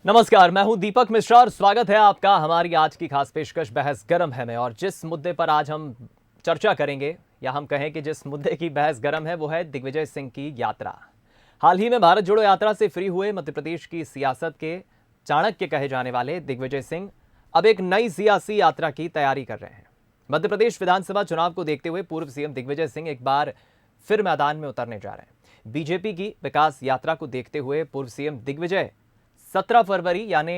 नमस्कार, मैं हूं दीपक मिश्रा और स्वागत है आपका हमारी आज की खास पेशकश बहस गरम है में। और जिस मुद्दे पर आज हम चर्चा करेंगे या हम कहें कि जिस मुद्दे की बहस गरम है वो है दिग्विजय सिंह की यात्रा। हाल ही में भारत जोड़ो यात्रा से फ्री हुए मध्य प्रदेश की सियासत के चाणक्य कहे जाने वाले दिग्विजय सिंह अब एक नई सियासी यात्रा की तैयारी कर रहे हैं। मध्य प्रदेश विधानसभा चुनाव को देखते हुए पूर्व सीएम दिग्विजय सिंह एक बार फिर मैदान में उतरने जा रहे हैं। बीजेपी की विकास यात्रा को देखते हुए पूर्व सीएम दिग्विजय 17 फरवरी यानी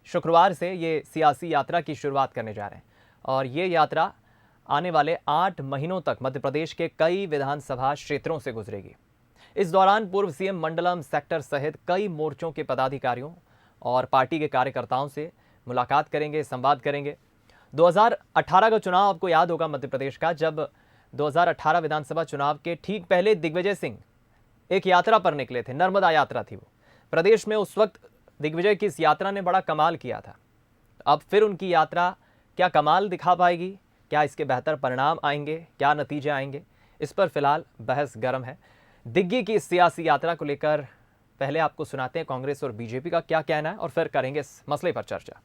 शुक्रवार से ये सियासी यात्रा की शुरुआत करने जा रहे हैं और ये यात्रा आने वाले 8 महीनों तक मध्य प्रदेश के कई विधानसभा क्षेत्रों से गुजरेगी। इस दौरान पूर्व सीएम मंडलम सेक्टर सहित कई मोर्चों के पदाधिकारियों और पार्टी के कार्यकर्ताओं से मुलाकात करेंगे, संवाद करेंगे। 2018 का चुनाव आपको याद होगा मध्य प्रदेश का, जब 2018 विधानसभा चुनाव के ठीक पहले दिग्विजय सिंह एक यात्रा पर निकले थे। नर्मदा यात्रा थी वो। प्रदेश में उस वक्त दिग्विजय की इस यात्रा ने बड़ा कमाल किया था। अब फिर उनकी यात्रा क्या कमाल दिखा पाएगी? क्या इसके बेहतर परिणाम आएंगे? क्या नतीजे आएंगे? इस पर फिलहाल बहस गर्म है। दिग्गी की इस सियासी यात्रा को लेकर पहले आपको सुनाते हैं कांग्रेस और बीजेपी का क्या कहना है और फिर करेंगे इस मसले पर चर्चा।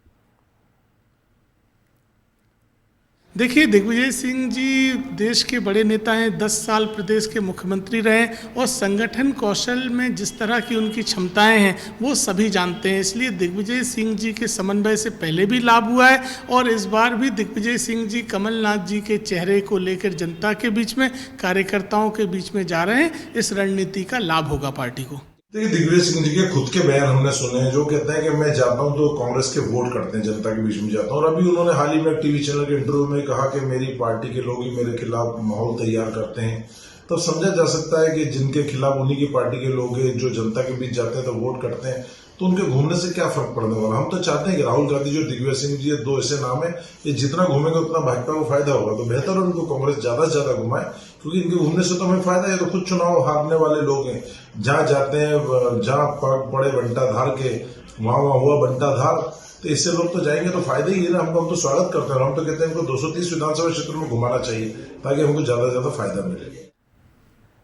देखिए, दिग्विजय सिंह जी देश के बड़े नेता हैं, 10 साल प्रदेश के मुख्यमंत्री रहे और संगठन कौशल में जिस तरह की उनकी क्षमताएं हैं वो सभी जानते हैं। इसलिए दिग्विजय सिंह जी के समन्वय से पहले भी लाभ हुआ है और इस बार भी दिग्विजय सिंह जी कमलनाथ जी के चेहरे को लेकर जनता के बीच में, कार्यकर्ताओं के बीच में जा रहे हैं। इस रणनीति का लाभ होगा पार्टी को। देखिए, दिग्विजय सिंह जी के खुद के बयान हमने सुने हैं, जो कहते हैं कि मैं जाता हूं तो कांग्रेस के वोट करते हैं, जनता के बीच में जाता हूं। और अभी उन्होंने हाल ही में एक टीवी चैनल के इंटरव्यू में कहा कि मेरी पार्टी के लोग ही मेरे खिलाफ माहौल तैयार करते हैं। तो समझा जा सकता है कि जिनके खिलाफ उन्हीं की पार्टी के लोग हैं, जो जनता के बीच जाते हैं तो वोट करते हैं, तो उनके घूमने से क्या फर्क पड़ने वाला। हम तो चाहते हैं कि राहुल गांधी जो दिग्विजय सिंह जी, 2 ऐसे नाम है, ये जितना घूमेंगे उतना भाजपा को फायदा होगा। तो बेहतर है उनको कांग्रेस ज्यादा से ज्यादा घुमाए, क्योंकि इनके घूमने से तो हमें फायदा है। तो खुद चुनाव हारने वाले लोग हैं, जहां जाते हैं, जहां पड़े बंटाधार के, वहां हुआ बंटाधार, तो इससे लोग तो जाएंगे तो फायदा ही है ना। हम तो स्वागत करते हैं। हम तो कहते हैं इनको 230 विधानसभा क्षेत्रों में घुमाना चाहिए ताकि हमको ज्यादा से ज्यादा फायदा मिले।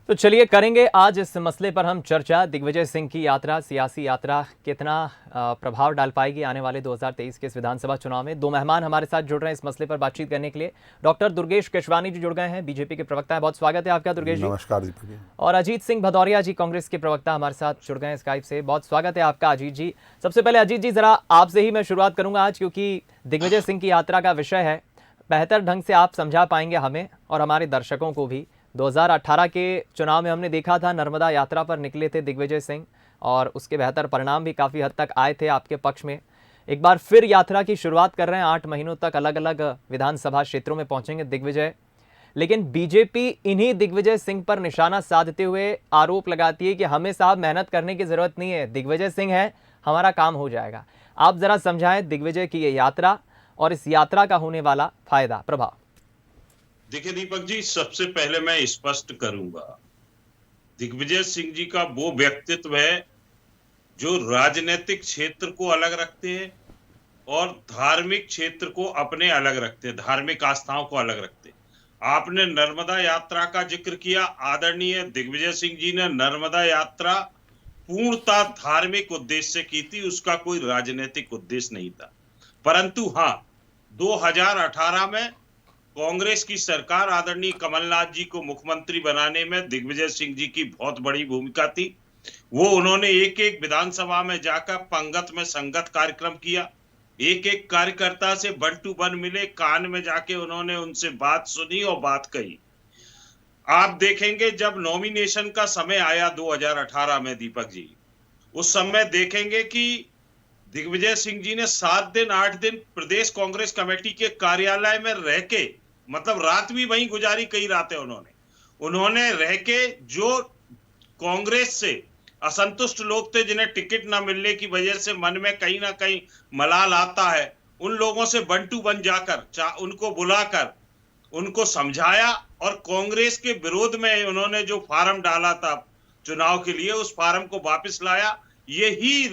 तो चलिए करेंगे आज इस मसले पर हम चर्चा। दिग्विजय सिंह की यात्रा, सियासी यात्रा कितना प्रभाव डाल पाएगी आने वाले 2023 के इस विधानसभा चुनाव में। 2 मेहमान हमारे साथ जुड़ रहे हैं इस मसले पर बातचीत करने के लिए। डॉक्टर दुर्गेश केशवानी जी जुड़ गए हैं, बीजेपी के प्रवक्ता है। बहुत स्वागत है आपका दुर्गेश जी। नमस्कार दीपक जी। और अजीत सिंह भदौरिया जी कांग्रेस के प्रवक्ता हमारे साथ जुड़ गए हैं स्काइप से। बहुत स्वागत है आपका अजीत जी। सबसे पहले अजीत जी, जरा आपसे ही मैं शुरुआत करूंगा आज, क्योंकि दिग्विजय सिंह की यात्रा का विषय है। बेहतर ढंग से आप समझा पाएंगे हमें और हमारे दर्शकों को भी। 2018 के चुनाव में हमने देखा था, नर्मदा यात्रा पर निकले थे दिग्विजय सिंह और उसके बेहतर परिणाम भी काफ़ी हद तक आए थे आपके पक्ष में। एक बार फिर यात्रा की शुरुआत कर रहे हैं। 8 महीनों तक अलग अलग विधानसभा क्षेत्रों में पहुंचेंगे दिग्विजय। लेकिन बीजेपी इन्हीं दिग्विजय सिंह पर निशाना साधते हुए आरोप लगाती है कि हमें साहब मेहनत करने की ज़रूरत नहीं है, दिग्विजय सिंह है, हमारा काम हो जाएगा। आप ज़रा समझाएं दिग्विजय की ये यात्रा और इस यात्रा का होने वाला फायदा, प्रभाव। देखिए दीपक जी, सबसे पहले मैं स्पष्ट करूंगा, दिग्विजय सिंह जी का वो व्यक्तित्व है जो राजनीतिक क्षेत्र को अलग रखते हैं और धार्मिक क्षेत्र को अपने अलग रखते हैं, धार्मिक आस्थाओं को अलग रखते हैं। आपने नर्मदा यात्रा का जिक्र किया। आदरणीय दिग्विजय सिंह जी ने नर्मदा यात्रा पूर्णतः धार्मिक उद्देश्य से की थी, उसका कोई राजनीतिक उद्देश्य नहीं था। परंतु हाँ, 2018 में कांग्रेस की सरकार आदरणीय कमलनाथ जी को मुख्यमंत्री बनाने में दिग्विजय सिंह जी की बहुत बड़ी भूमिका थी। वो उन्होंने एक एक विधानसभा में जाकर पंगत में संगत कार्यक्रम किया, एक एक कार्यकर्ता से 1 to 1 मिले, कान में जाके उन्होंने उनसे बात सुनी और बात कही। आप देखेंगे जब नॉमिनेशन का समय आया 2018 में दीपक जी, उस समय देखेंगे कि दिग्विजय सिंह जी ने 7 दिन 8 दिन प्रदेश कांग्रेस कमेटी के कार्यालय में रह के, मतलब रात भी वहीं गुजारी, कई रातें उन्होंने रह के, जो कांग्रेस से असंतुष्ट लोग थे, जिन्हें टिकट ना मिलने की वजह से मन में कहीं ना कहीं मलाल आता है, उन लोगों से 1 to 1 जाकर उनको बुलाकर उनको समझाया और कांग्रेस के विरोध में उन्होंने जो फार्म डाला था चुनाव के लिए, उस फार्म को वापस लाया। यही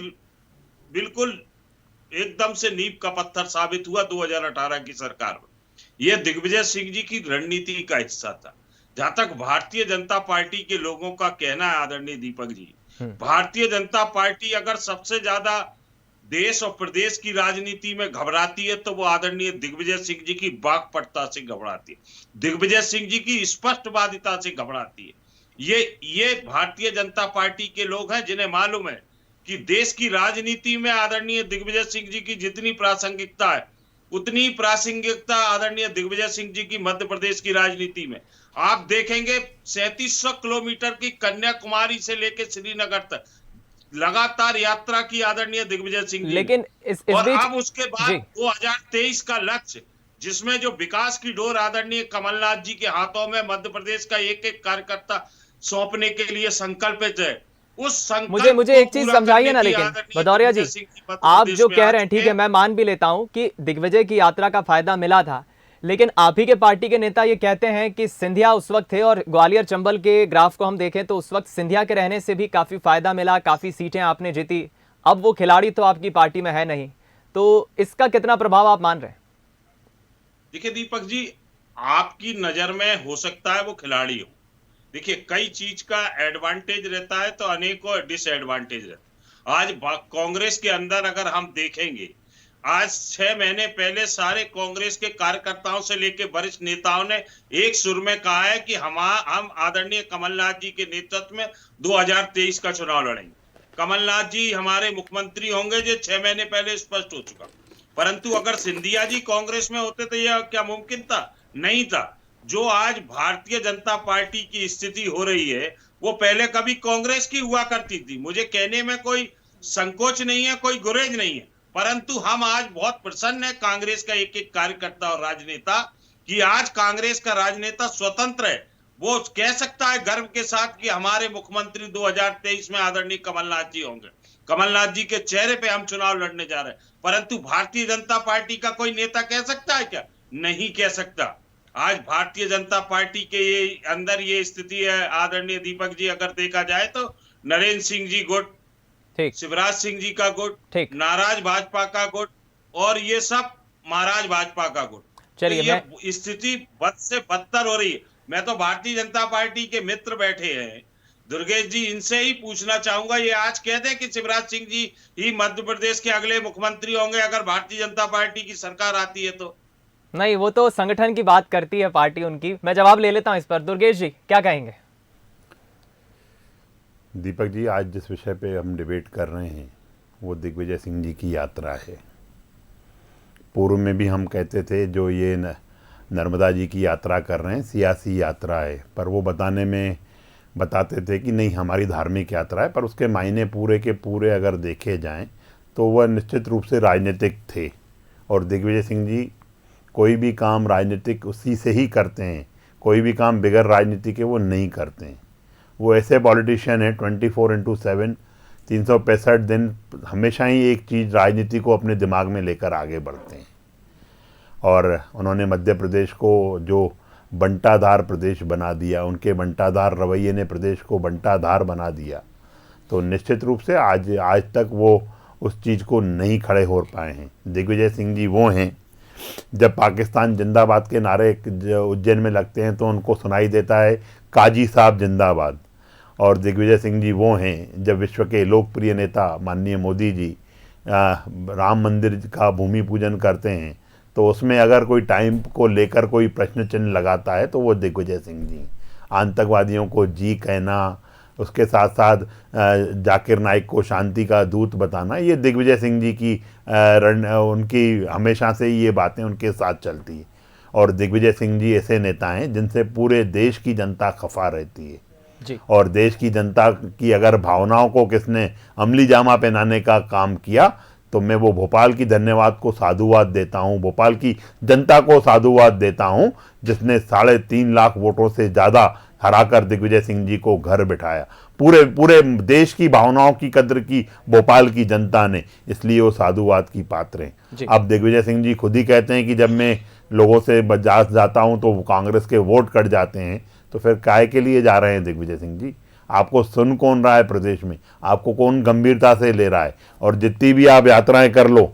बिल्कुल एकदम से नींव का पत्थर साबित हुआ 2018 की सरकार में। यह दिग्विजय सिंह जी की रणनीति का हिस्सा था। जहां तक भारतीय जनता पार्टी के लोगों का कहना है आदरणीय दीपक जी, भारतीय जनता पार्टी अगर सबसे ज्यादा देश और प्रदेश की राजनीति में घबराती है तो वो आदरणीय दिग्विजय सिंह जी की वाक्पटुता से घबराती है, दिग्विजय सिंह जी की स्पष्टवादिता से घबराती है। ये भारतीय जनता पार्टी के लोग हैं जिन्हें मालूम है कि देश की राजनीति में आदरणीय दिग्विजय सिंह जी की जितनी प्रासंगिकता है उतनी प्रासंगिकता आदरणीय दिग्विजय सिंह जी की मध्य प्रदेश की राजनीति में। आप देखेंगे 3700 किलोमीटर की कन्याकुमारी से लेकर श्रीनगर तक लगातार यात्रा की आदरणीय दिग्विजय सिंह जी, लेकिन इस और बीच अब उसके बाद 2023 का लक्ष्य जिसमें जो विकास की डोर आदरणीय कमलनाथ जी के हाथों में मध्य प्रदेश का एक एक कार्यकर्ता सौंपने के लिए संकल्पित है, उस संकल्प मुझे एक चीज समझाइए ना, लेकिन भदौरिया जी आप जो कह रहे हैं ठीक है, मैं मान भी लेता हूं कि दिग्विजय की यात्रा का फायदा मिला था, लेकिन आप ही के पार्टी के नेता ये कहते हैं कि सिंधिया उस वक्त थे, और ग्वालियर चंबल के ग्राफ को हम देखें तो उस वक्त सिंधिया के रहने से भी काफी फायदा मिला, काफी सीटें आपने जीती। अब वो खिलाड़ी तो आपकी पार्टी में है नहीं, तो इसका कितना प्रभाव आप मान रहे हैं? देखिए दीपक जी, आपकी नजर में हो सकता है वो खिलाड़ी हो, देखिए कई चीज का एडवांटेज रहता है तो अनेकों डिसएडवांटेज रहता है। आज कांग्रेस के अंदर अगर हम देखेंगे, आज 6 महीने पहले सारे कांग्रेस के कार्यकर्ताओं से लेकर वरिष्ठ नेताओं ने एक सुर में कहा है कि हम आदरणीय कमलनाथ जी के नेतृत्व में 2023 का चुनाव लड़ेंगे, कमलनाथ जी हमारे मुख्यमंत्री होंगे, जो 6 महीने पहले स्पष्ट हो चुका। परंतु अगर सिंधिया जी कांग्रेस में होते तो यह क्या मुमकिन था? नहीं था। जो आज भारतीय जनता पार्टी की स्थिति हो रही है वो पहले कभी कांग्रेस की हुआ करती थी। मुझे कहने में कोई संकोच नहीं है, कोई गुरेज नहीं है, परंतु हम आज बहुत प्रसन्न है कांग्रेस का एक एक कार्यकर्ता और राजनेता कि आज कांग्रेस का राजनेता स्वतंत्र है। वो कह सकता है गर्व के साथ कि हमारे मुख्यमंत्री 2023 में आदरणीय कमलनाथ जी होंगे, कमलनाथ जी के चेहरे पे हम चुनाव लड़ने जा रहे हैं। परंतु भारतीय जनता पार्टी का कोई नेता कह सकता है क्या? नहीं कह सकता। आज भारतीय जनता पार्टी के ये अंदर ये स्थिति है आदरणीय दीपक जी, अगर देखा जाए तो नरेंद्र सिंह जी गुट, शिवराज सिंह जी का गुट, नाराज भाजपा का गुट, और ये सब महाराज भाजपा का गुट। चलिए, तो ये स्थिति बद से बदतर हो रही है। मैं तो भारतीय जनता पार्टी के मित्र बैठे हैं दुर्गेश जी, इनसे ही पूछना चाहूंगा, ये आज कह दें कि शिवराज सिंह जी ही मध्य प्रदेश के अगले मुख्यमंत्री होंगे अगर भारतीय जनता पार्टी की सरकार आती है तो? नहीं, वो तो संगठन की बात करती है पार्टी उनकी। मैं जवाब ले लेता हूं इस पर। दुर्गेश जी क्या कहेंगे? दीपक जी, आज जिस विषय पे हम डिबेट कर रहे हैं वो दिग्विजय सिंह जी की यात्रा है। पूर्व में भी हम कहते थे जो ये नर्मदा जी की यात्रा कर रहे हैं सियासी यात्रा है, पर वो बताते थे कि नहीं हमारी धार्मिक यात्रा है, पर उसके मायने पूरे के पूरे अगर देखे जाएं तो वह निश्चित रूप से राजनीतिक थे। और दिग्विजय सिंह जी कोई भी काम राजनीतिक उसी से ही करते हैं, कोई भी काम बिगैर राजनीति के वो नहीं करते हैं। वो ऐसे पॉलिटिशियन है 24/7 365 दिन हमेशा ही एक चीज़ राजनीति को अपने दिमाग में लेकर आगे बढ़ते हैं। और उन्होंने मध्य प्रदेश को जो बंटाधार प्रदेश बना दिया, उनके बंटाधार रवैये ने प्रदेश को बंटाधार बना दिया, तो निश्चित रूप से आज तक वो उस चीज़ को नहीं खड़े हो पाए हैं। दिग्विजय सिंह जी वो हैं, जब पाकिस्तान जिंदाबाद के नारे उज्जैन में लगते हैं तो उनको सुनाई देता है काजी साहब जिंदाबाद। और दिग्विजय सिंह जी वो हैं, जब विश्व के लोकप्रिय नेता माननीय मोदी जी राम मंदिर का भूमि पूजन करते हैं तो उसमें अगर कोई टाइम को लेकर कोई प्रश्न चिन्ह लगाता है तो वो दिग्विजय सिंह जी। आतंकवादियों को जी कहना, उसके साथ साथ जाकिर नाइक को शांति का दूत बताना, ये दिग्विजय सिंह जी की उनकी हमेशा से ये बातें उनके साथ चलती है। और दिग्विजय सिंह जी ऐसे नेता हैं जिनसे पूरे देश की जनता खफा रहती है जी। और देश की जनता की अगर भावनाओं को किसने अमली जामा पहनाने का काम किया तो मैं वो भोपाल की धन्यवाद को साधुवाद देता हूँ, भोपाल की जनता को साधुवाद देता हूँ जिसने 3.5 लाख वोटों से ज़्यादा हराकर दिग्विजय सिंह जी को घर बिठाया। पूरे देश की भावनाओं की कद्र की भोपाल की जनता ने, इसलिए वो साधुवाद की पात्र हैं। अब दिग्विजय सिंह जी खुद ही कहते हैं कि जब मैं लोगों से जाता हूं तो कांग्रेस के वोट कट जाते हैं, तो फिर काय के लिए जा रहे हैं दिग्विजय सिंह जी? आपको सुन कौन रहा है प्रदेश में? आपको कौन गंभीरता से ले रहा है? और जितनी भी आप यात्राएं कर लो,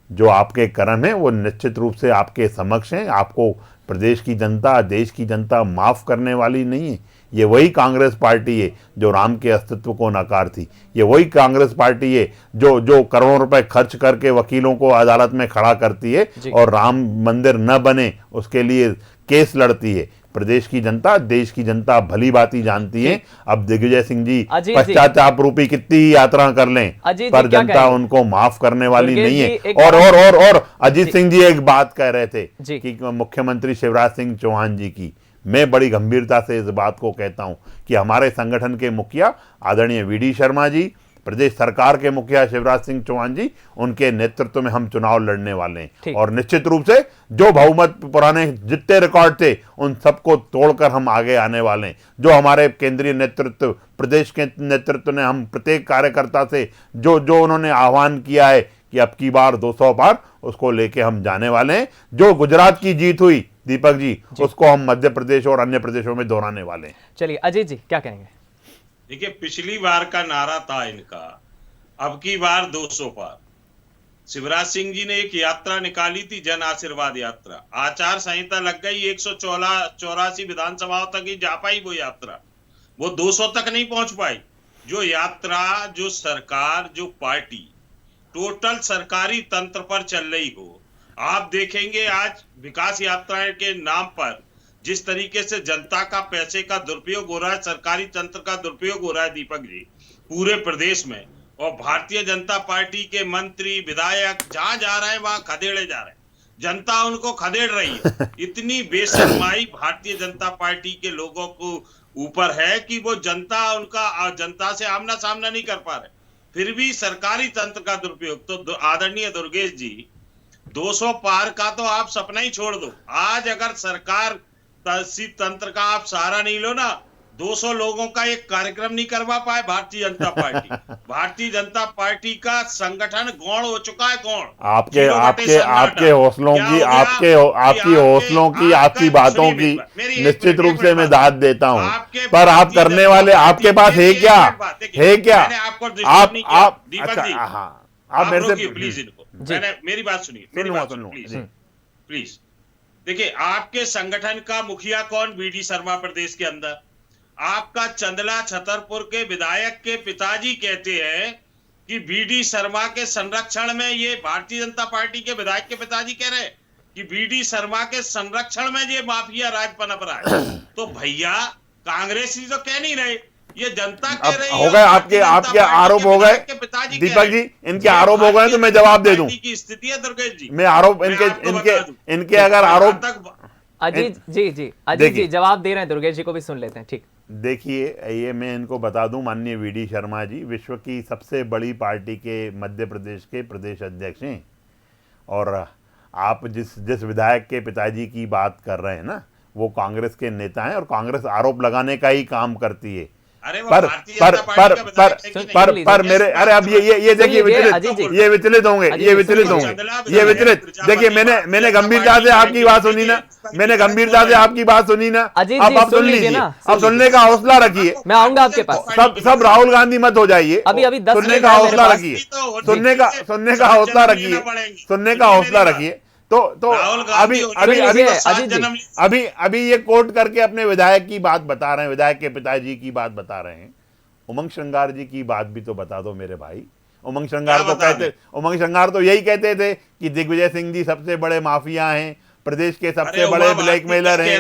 जो आपके कर्म हैं वो निश्चित रूप से आपके समक्ष हैं। आपको प्रदेश की जनता, देश की जनता माफ़ करने वाली नहीं है। ये वही कांग्रेस पार्टी है जो राम के अस्तित्व को नकारती, ये वही कांग्रेस पार्टी है जो करोड़ों रुपए खर्च करके वकीलों को अदालत में खड़ा करती है और राम मंदिर न बने उसके लिए केस लड़ती है। प्रदेश की जनता, देश की जनता भली भांति जानती है। अब दिग्विजय सिंह जी पश्चाताप रूपी कितनी यात्रा कर लें, पर जनता उनको माफ करने वाली नहीं है। और अजीत सिंह जी एक बात कह रहे थे कि मुख्यमंत्री शिवराज सिंह चौहान जी की, मैं बड़ी गंभीरता से इस बात को कहता हूं कि हमारे संगठन के मुखिया आदरणीय वीडी शर्मा जी, प्रदेश सरकार के मुखिया शिवराज सिंह चौहान जी, उनके नेतृत्व में हम चुनाव लड़ने वाले हैं और निश्चित रूप से जो बहुमत पुराने जितने रिकॉर्ड थे उन सबको तोड़कर हम आगे आने वाले हैं। जो हमारे केंद्रीय नेतृत्व, प्रदेश के नेतृत्व ने हम प्रत्येक कार्यकर्ता से जो उन्होंने आह्वान किया है कि अब की बार 200 पार, उसको लेके हम जाने वाले हैं। जो गुजरात की जीत हुई दीपक जी, उसको हम मध्य प्रदेश और अन्य प्रदेशों में दोहराने वाले हैं। चलिए अजीत जी क्या कहेंगे? देखिए, पिछली बार का नारा था इनका, अब की बार 200 पार। शिवराज सिंह जी ने एक यात्रा निकाली थी, जन आशीर्वाद यात्रा। आचार संहिता लग गई, 184 विधानसभाओं तक ही जा पाई वो यात्रा, वो 200 तक नहीं पहुंच पाई। जो यात्रा, जो सरकार, जो पार्टी टोटल सरकारी तंत्र पर चल रही हो, आप देखेंगे आज विकास यात्राएं के नाम पर जिस तरीके से जनता का पैसे का दुरुपयोग हो रहा है, सरकारी तंत्र का दुरुपयोग हो रहा है दीपक जी, पूरे प्रदेश में। और भारतीय जनता पार्टी के मंत्री, विधायक जहां जा रहे हैं वहां खदेड़े जा रहे हैं, जनता उनको खदेड़ रही है। इतनी बेशर्माई भारतीय जनता पार्टी के लोगों को ऊपर है कि वो जनता से आमना सामना नहीं कर पा रहे, फिर भी सरकारी तंत्र का दुरुपयोग। तो आदरणीय दुर्गेश जी, 200 पार का तो आप सपना ही छोड़ दो। आज अगर सरकार तंत्र का आप सहारा नहीं लो ना, 200 लोगों का एक कार्यक्रम नहीं करवा पाए भारतीय जनता पार्टी। भारतीय जनता पार्टी का संगठन गौण हो चुका है, गौण। आपके हौसलों की, आपकी हौसलों की, आपकी बातों की निश्चित रूप से मैं दाद देता हूं, पर आप करने वाले आपके पास है क्या? है क्या? आप दीपक जी, आप मेरे से प्लीज इनको, मेरी बात सुनिए, प्लीज। देखिए, आपके संगठन का मुखिया कौन? वीडी शर्मा प्रदेश के अंदर। आपका चंदला छतरपुर के विधायक के पिताजी कहते हैं कि वीडी शर्मा के संरक्षण में, ये भारतीय जनता पार्टी के विधायक के पिताजी कह रहे हैं कि वीडी शर्मा के संरक्षण में ये माफिया राज पनप रहा है। तो भैया, कांग्रेसी तो कह नहीं रहे, ये जनता कह रही है। हो गए आपके आरोप हो गए दीपक जी, इनके आरोप हो गए तो मैं जवाब दे दूं। की स्थिति है दुर्गेश जी, मैं आरोप इनके अगर आरोप अजीत जी जवाब दे रहे हैं, दुर्गेश जी को भी सुन लेते हैं। ठीक, देखिए, ये मैं इनको बता दूं, माननीय वीडी शर्मा जी विश्व की सबसे बड़ी पार्टी के मध्य प्रदेश के प्रदेश अध्यक्ष हैं, और आप जिस विधायक के पिताजी की बात कर रहे हैं ना, वो कांग्रेस के नेता हैं और कांग्रेस आरोप लगाने का ही काम करती है। पर मेरे, अरे अब ये देखिए विचलित होंगे। देखिए, मैंने गंभीरता से आपकी बात सुनी ना, अब सुन लीजिए, अब सुनने का हौसला रखिए। मैं आऊंगा आपके पास। सब राहुल गांधी मत हो जाइए, अभी 10 सुनने का हौसला रखिए, सुनने का हौसला रखिए। तो अभी ये कोट करके अपने विधायक की बात बता रहे हैं, विधायक के पिताजी की बात बता रहे हैं। उमंग श्रृंगार जी की बात भी तो बता दो मेरे भाई। उमंग श्रृंगार तो यही कहते थे कि दिग्विजय सिंह जी सबसे बड़े माफिया हैं, प्रदेश के सबसे बड़े ब्लैकमेलर हैं,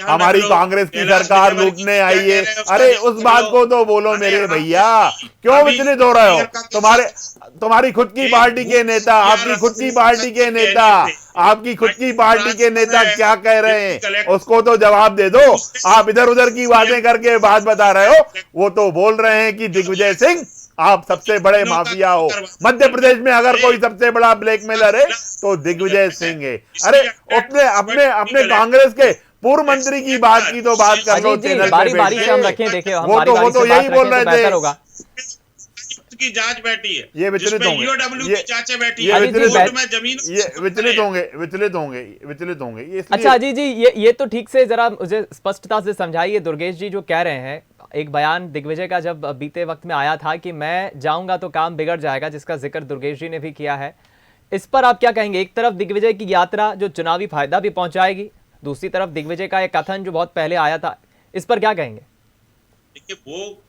हमारी कांग्रेस की सरकार लूटने आई है। अरे उस बात को तो बोलो मेरे भैया, क्यों विचलित हो रहे हो? तुम्हारी खुद की पार्टी के नेता, आपकी खुद की पार्टी के नेता क्या कह रहे हैं, उसको तो जवाब दे दो। आप इधर उधर की बातें करके बात बता रहे हो, वो तो बोल रहे हैं कि दिग्विजय सिंह आप सबसे बड़े माफिया हो। मध्य प्रदेश में अगर कोई सबसे बड़ा ब्लैकमेलर है तो दिग्विजय सिंह है। अरे अपने कांग्रेस के पूर्व मंत्री की बात की तो बात कर लो। बारी से हम रखें, देखिए वो तो यही बोल रहे थे की जांच बैठी है, ये विचलित होंगे, विचलित होंगे। अच्छा अजीत जी, ये तो ठीक से जरा मुझे स्पष्टता से समझाइए। दुर्गेश जी जो कह रहे हैं, एक बयान दिग्विजय का जब बीते वक्त में आया था कि मैं जाऊंगा तो काम बिगड़ जाएगा, जिसका जिक्र दुर्गेश जी ने भी किया है, इस पर आप क्या कहेंगे? एक तरफ दिग्विजय की यात्रा जो चुनावी फायदा भी पहुंचाएगी, दूसरी तरफ दिग्विजय का एक कथन जो बहुत पहले आया था इस पर क्या कहेंगे? देखिए, वो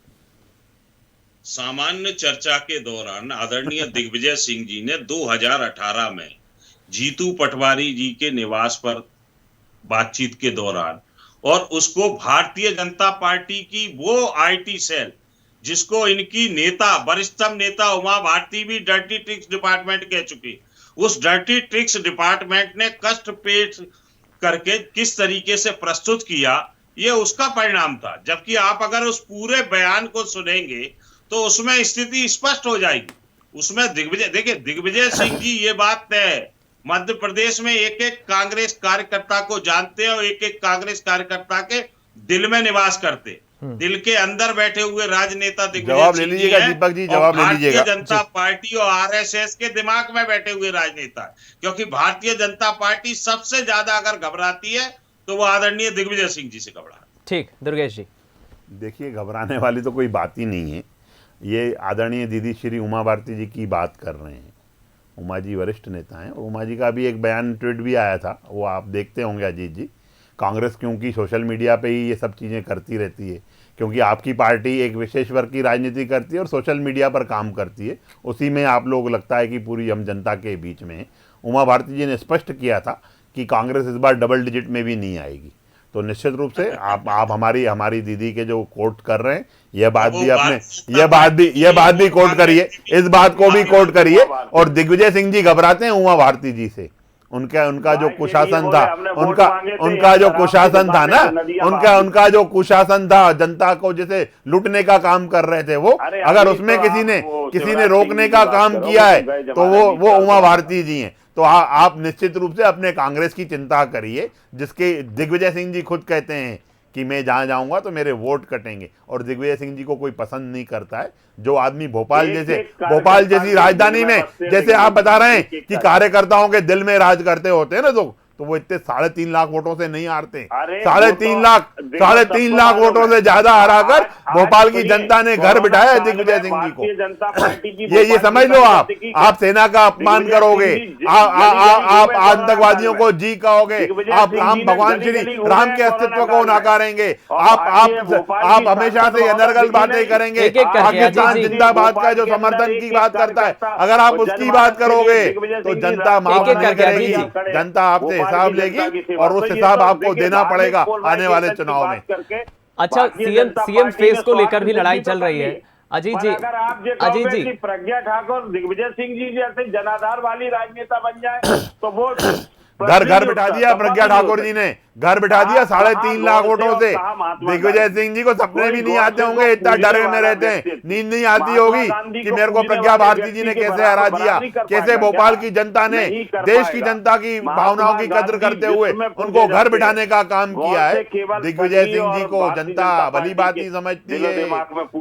सामान्य चर्चा के दौरान आदरणीय दिग्विजय सिंह जी ने 2018 में जीतू पटवारी जी के निवास पर बातचीत के दौरान, और उसको भारतीय जनता पार्टी की वो आईटी सेल, जिसको इनकी नेता, वरिष्ठतम नेता उमा भारती भी डर्टी ट्रिक्स डिपार्टमेंट कह चुकी, उस डर्टी ट्रिक्स डिपार्टमेंट ने कष्ट पेश करके किस तरीके से प्रस्तुत किया, ये उसका परिणाम था। जबकि आप अगर उस पूरे बयान को सुनेंगे तो उसमें स्थिति स्पष्ट हो जाएगी। उसमें दिग्विजय सिंह जी ये बात तय है, मध्य प्रदेश में एक एक कांग्रेस कार्यकर्ता को जानते हैं और एक एक कांग्रेस कार्यकर्ता के दिल में निवास करते, दिल के अंदर बैठे हुए राजनेता दिग्विजय सिंह जी हैं। दीपक जी, जवाब ले लीजिएगा। भारतीय जनता पार्टी और आरएसएस के दिमाग में बैठे हुए राजनेता है, क्योंकि भारतीय जनता पार्टी सबसे ज्यादा अगर घबराती है तो वो आदरणीय दिग्विजय सिंह जी से घबरा। ठीक, दुर्गेश जी। देखिए, घबराने वाली तो कोई बात ही नहीं है। ये आदरणीय दीदी श्री उमा भारती जी की बात कर रहे हैं। उमा जी वरिष्ठ नेता हैं और उमा जी का भी एक बयान, ट्वीट भी आया था, वो आप देखते होंगे अजीत जी। कांग्रेस क्योंकि सोशल मीडिया पे ही ये सब चीज़ें करती रहती है, क्योंकि आपकी पार्टी एक विशेष वर्ग की राजनीति करती है और सोशल मीडिया पर काम करती है, उसी में आप लोग लगता है कि पूरी हम जनता के बीच में हैं। उमा भारती जी ने स्पष्ट किया था कि कांग्रेस इस बार डबल डिजिट में भी नहीं आएगी। तो निश्चित रूप से आप हमारी दीदी के जो कोट कर रहे हैं, ये बात भी कोट करिए, इस बात को भी कोट करिए। और दिग्विजय सिंह जी घबराते हैं उमा भारती जी से। उनका जो कुशासन था, उनका जो कुशासन था ना, उनका जो कुशासन था, जनता को जैसे लूटने का काम कर रहे थे वो, अगर उसमें किसी ने रोकने का काम किया है तो वो उमा भारती जी हैं। तो आप निश्चित रूप से अपने कांग्रेस की चिंता करिए, जिसके दिग्विजय सिंह जी खुद कहते हैं कि मैं जहां जाऊंगा तो मेरे वोट कटेंगे, और दिग्विजय सिंह जी को कोई पसंद नहीं करता है। जो आदमी भोपाल जैसी राजधानी में, जैसे आप बता रहे हैं कि कार्यकर्ताओं के दिल में राज करते होते हैं ना, तो वो इतने 3.5 लाख वोटों से नहीं हारते। 3.5 लाख वोटों से ज्यादा हराकर भोपाल की जनता ने घर बिठाया दिग्विजय सिंह जी को। ये समझ लो, आप सेना का अपमान करोगे, आप आतंकवादियों को जी कहोगे, आप भगवान श्री राम के अस्तित्व को नकारेंगे, आप हमेशा से अनर्गल बातें करेंगे। पाकिस्तान जिंदाबाद का जो समर्थन की बात करता है, अगर आप उसकी बात करोगे तो जनता माफ नहीं करेगी, जनता आपसे हिसाब लेगी और उस हिसाब आपको देना पड़ेगा आने वाले चुनाव में। अच्छा, सीएम फेस को लेकर भी लड़ाई चल रही है। अजीत जी, अगर आप प्रज्ञा ठाकुर दिग्विजय सिंह जी जैसे जनाधार वाली राजनेता बन जाए तो वो घर बिठा दिया प्रज्ञा ठाकुर जी ने, घर बिठा दिया 3.5 लाख वोटों से। दिग्विजय सिंह जी को सपने भी नहीं आते होंगे, इतना डरे में रहते हैं, नींद नहीं आती होगी कि मेरे को प्रज्ञा भारती जी ने कैसे हरा दिया, कैसे भोपाल की जनता ने देश की जनता की भावनाओं की कद्र करते हुए उनको घर बिठाने का काम किया है। दिग्विजय सिंह जी को जनता भली बात ही समझती है,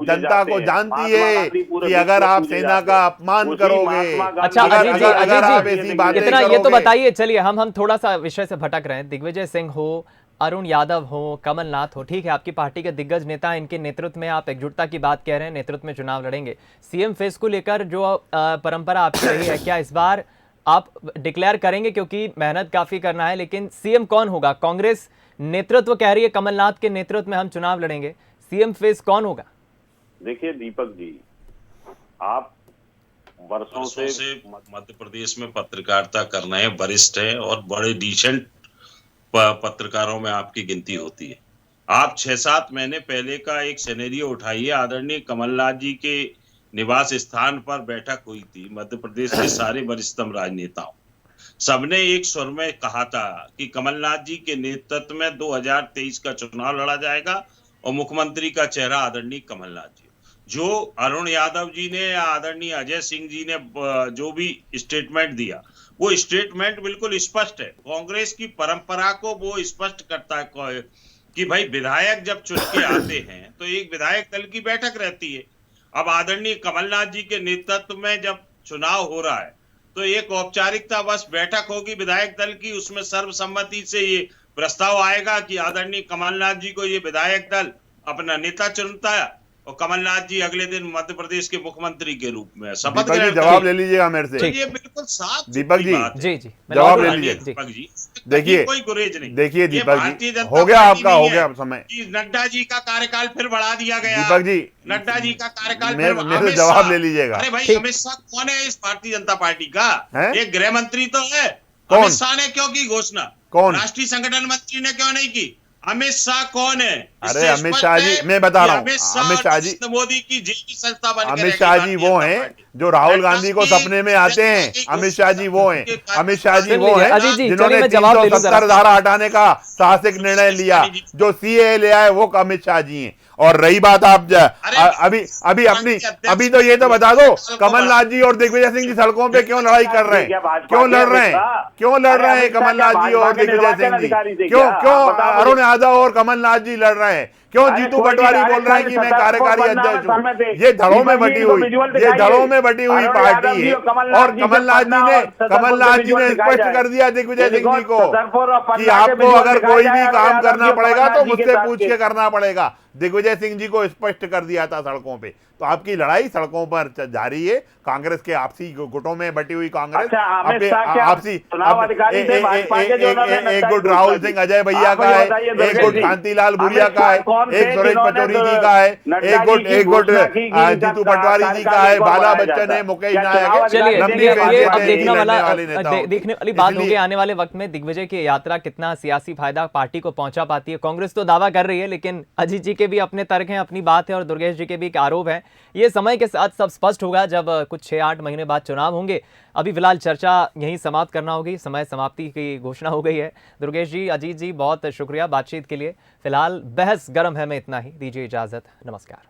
जनता को जानती है कि अगर आप सेना का अपमान करोगे। अच्छा अजीत जी, इतना ये तो बताइए, चलिए हम थोड़ा सा विषय से भटक रहे हैं। दिग्विजय सिंह हो, अरुण यादव हो, कमलनाथ हो, ठीक है, आपकी पार्टी के दिग्गज नेता, इनके नेतृत्व में आप एकजुटता की बात कह रहे हैं, नेतृत्व में चुनाव लड़ेंगे। सीएम फेस को लेकर जो परंपरा आपकी रही है, क्या इस बार आप डिक्लेयर करेंगे? क्योंकि मेहनत काफी करना है, लेकिन सीएम कौन होगा? कांग्रेस नेतृत्व कह रही है कमलनाथ के नेतृत्व में हम चुनाव लड़ेंगे, सीएम फेस कौन होगा? देखिए दीपक जी, आप वर्षों से मध्य प्रदेश में पत्रकारिता करना है, वरिष्ठ है और बड़े डिसेंट पत्रकारों में आपकी गिनती होती है। आप 6-7 महीने पहले का एक सिनेरियो उठाइए, आदरणीय कमलनाथ जी के निवास स्थान पर बैठक हुई थी मध्य प्रदेश के सारे वरिष्ठतम राजनेताओं, सबने एक स्वर में कहा था कि कमलनाथ जी के नेतृत्व में 2023 का चुनाव लड़ा जाएगा और मुख्यमंत्री का चेहरा आदरणीय कमलनाथ जी। जो अरुण यादव जी ने या आदरणीय अजय सिंह जी ने जो भी स्टेटमेंट दिया, वो स्टेटमेंट बिल्कुल स्पष्ट है, कांग्रेस की परंपरा को वो स्पष्ट करता है कि भाई विधायक जब चुन के आते हैं तो एक विधायक दल की बैठक रहती है। अब आदरणीय कमलनाथ जी के नेतृत्व में जब चुनाव हो रहा है तो एक औपचारिकता बस बैठक होगी विधायक दल की, उसमें सर्वसम्मति से ये प्रस्ताव आएगा कि आदरणीय कमलनाथ जी को ये विधायक दल अपना नेता चुनता है और कमलनाथ जी अगले दिन मध्य प्रदेश के मुख्यमंत्री के रूप में शपथ ग्रहण। जवाब ले लीजिएगा मेरे से। तो ये बिल्कुल साफ दीपक सुथरी जी, बात है। जी जी मैं जवाब लौट ले रहा हूं। लीजिए। जी दीपक जी, देखिए, कोई गुरेज नहीं। देखिए ये दीपक भारतीय जी, जनता हो गया पार्टी आपका, नहीं हो है गया समय। कि नड्डा जी का कार्यकाल फिर बढ़ा दिया गया। दीपक जी, नड्डा जी का कार्यकाल मेरे फिर से अमित जवाब शाह। ले लीजिएगा। अरे भाई, ठीक। अमित शाह कौन है इस भारतीय जनता पार्टी का? हैं? एक गृह मंत्री तो है। कौन? अमित शाह ने क्यों की घोषणा? कौन? राष्ट्रीय संगठन मंत्री ने क्यों नहीं की? अमित शाह कौन है? अरे इससे अमित स्पष्ट शाह है जी, मैं बता कि रहा हूं, अमित शाह अमित शाह जी, नरेंद्र मोदी की जेबी संस्था बन के अमित शाह जी वो हैं जो राहुल गांधी को सपने में आते हैं। अमित शाह जी वो हैं, अमित शाह जी सुन वो लीजिए, हैं अजीत जी, चलिए जिन्होंने मैं जवाब ले लूं 370 जरा। धारा हटाने का साहसिक निर्णय लिया, जो सीए ले आए वो अमित शाह जी हैं। और रही बात आप अभी तो ये तो बता दो, कमलनाथ जी और दिग्विजय सिंह जी सड़कों पे क्यों लड़ाई कर रहे हैं? क्यों लड़ रहे हैं? क्यों लड़ रहे हैं कमलनाथ जी और दिग्विजय सिंह जी? क्यों अरुण यादव और कमलनाथ जी लड़ रहे हैं? क्यों जीतू पटवारी बोल रहे हैं कि मैं कार्यकारी अध्यक्ष हूं? ये धड़ों में बटी हुई, ये धड़ों में बटी हुई पार्टी है। और कमलनाथ जी ने स्पष्ट कर दिया दिग्विजय सिंह जी को कि आपको अगर कोई भी काम करना पड़ेगा तो मुझसे पूछ के करना पड़ेगा। दिग्विजय सिंह जी को स्पष्ट कर दिया था सड़कों पे। तो आपकी लड़ाई सड़कों पर जारी है। कांग्रेस के आपसी गुटों में बटी हुई कांग्रेस, आपसी एक गुट राहुल सिंह अजय भैया का है, एक गुट कांतिलाल भूरिया का है, एक सुरेश पचौरी जी का है, एक गुट जीतू पटवारी जी का है, बाला बच्चन है, मुकेश नायक है। चलिए लंबी ये फेंसियां अब हैं देखने लड़ने वाला वाले नेताओं की। देखने वाली बात होगी इसलिए आने वाले वक्त में दिग्विजय की यात्रा कितना सियासी फायदा पार्टी को पहुंचा पाती है। कांग्रेस तो दावा कर रही है, लेकिन अजीत जी के भी अपने तर्क हैं, अपनी बात है, और दुर्गेश जी के भी एक आरोप है। ये समय के साथ सब स्पष्ट होगा जब कुछ 6-8 महीने बाद चुनाव होंगे। अभी फिलहाल चर्चा यहीं समाप्त करना होगी, समय समाप्ति की घोषणा हो गई है। दुर्गेश जी, अजीत जी, बहुत शुक्रिया बातचीत के लिए। फिलहाल बहस गर्म है में इतना ही, दीजिए इजाजत, नमस्कार।